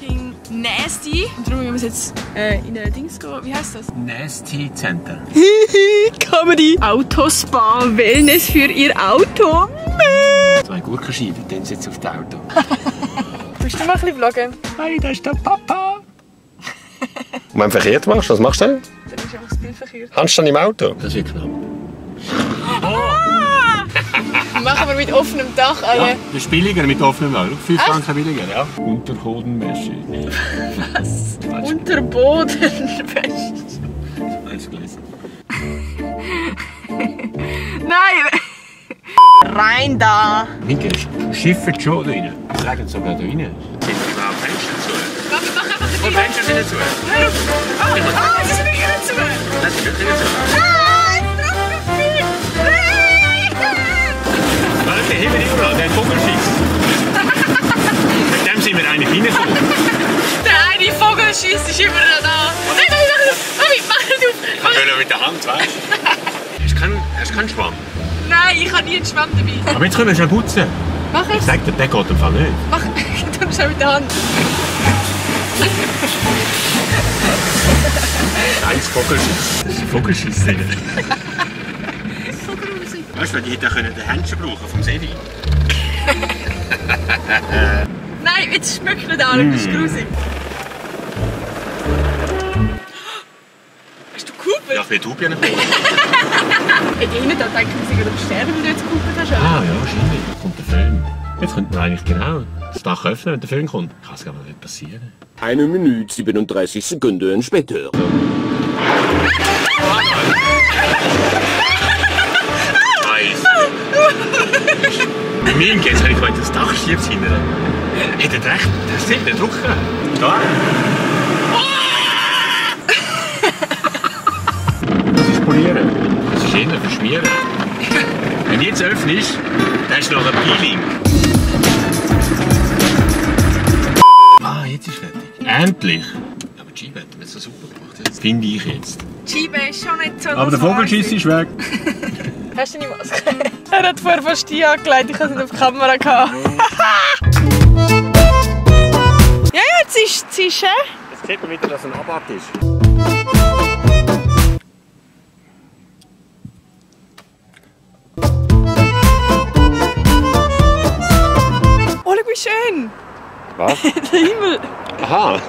fucking nasty. Und darum müssen wir jetzt in ein Dings gehen. Wie heisst das? Nasty Center. Comedy. Autospa, Wellness für ihr Auto. 2 Gurkenscheiben, dann sitzt auf dem Auto. Willst du mal ein bisschen vloggen? Hey, da ist der Papa. Und wenn du verkehrt machst, was machst du dann? Dann ist einfach das Bild verkehrt. Kannst du dann im Auto? Das wird knapp. Machen wir mit offenem Dach alle. Ja, das ist billiger mit offenem Dach. 5 Franken billiger, ja. Unterbodenwäsche. Was? Unterbodenwäsche. Alles gelesen. Nein! Rein da! Winke, schifft schon da rein. Sie sagen sogar da rein. Sind überhaupt Fenster zu? Mach einfach ein Und Fenster sind nicht zu. Hör auf! Sie sind wirklich nicht zu! Das ist wirklich nicht zu. Warte, heben wir überall, der Vogelschiss. Mit dem sind wir eigentlich reingekommen. Der eine Vogelschiss ist immer noch da. Nein, mach nicht auf! Wir können mit der Hand, weißt du? Hast du keinen Schwamm? Nein, ich habe nie einen Schwamm dabei. Aber jetzt können wir schon putzen. Mach es! Sag dir, der geht im Fall nicht. Mach, dann schnell mit der Hand. Eins Vogelschiss. Das ist ein Vogelschiss drin. Vogelmusik. Weißt du, die hätten den Händchen brauchen vom Sevi. Nein, jetzt schmeckt nicht an, das ist grusig. Hast du gehupert? Ja, ich will Tubien nicht. Ich gehe nicht, da denken wir, sie gehen sterben, wenn du jetzt gehupert hast. Ah ja, wahrscheinlich. Jetzt kommt der Film. Jetzt könnte man eigentlich genau das Dach öffnen, wenn der Film kommt. Kann es aber nicht passieren. 1 Minute 37 Sekunden später. Bei mir im Gäste habe ich gemeint, das Dach schiebt hinten. Hat er recht? Das stimmt, der Druck. Da. Das ist polieren. Das ist eher verschmieren. Wenn du jetzt öffnest, dann ist noch ein Peeling. Ah, jetzt ist fertig. Endlich! Aber die Scheibe hat mir so super gemacht. Das finde ich jetzt. Die Scheibe ist schon nicht so. Aber der Vogelschiss ist weg. Hast du deine Maske? Er hat vorher fast die angelegt, ich hatte es nicht auf die Kamera. Ja, jetzt ist es. Jetzt sieht man wieder, dass ein Abart ist. Oh, schau wie schön! Was? Der Himmel! Aha!